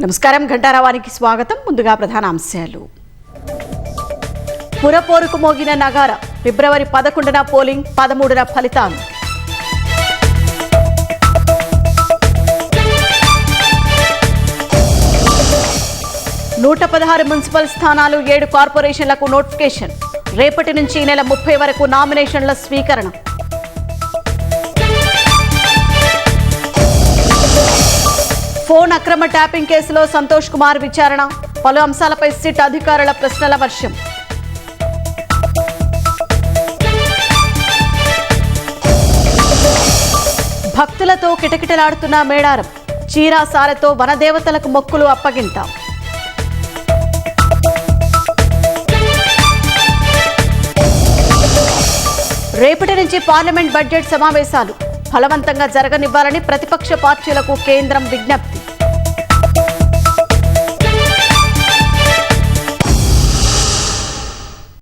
నమస్కారం, ఘంటారావానికి స్వాగతం. ముందుగా ప్రధాన అంశాలు. పురపోరుకు మోగిన నగార. ఫిబ్రవరి 11న పోలింగ్, 13న ఫలితాలు. నూట 16 మున్సిపల్ స్థానాలు, 7 కార్పొరేషన్లకు నోటిఫికేషన్. రేపటి నుంచి ఈ నెల 30 వరకు నామినేషన్ల స్వీకరణ. ఫోన్ అక్రమ ట్యాపింగ్ కేసులో సంతోష్ కుమార్ విచారణ. పలు అంశాలపై సిట్ అధికారుల ప్రశ్నల వర్షం. భక్తులతో కిటకిటలాడుతున్న మేడారం. చీరా సారెతో వనదేవతలకు మొక్కులు అప్పగింత. రేపటి నుంచి పార్లమెంట్ బడ్జెట్ సమావేశాలు ఫలవంతంగా జరగనివ్వాలని ప్రతిపక్ష పార్టీలకు కేంద్రం విజ్ఞప్తి.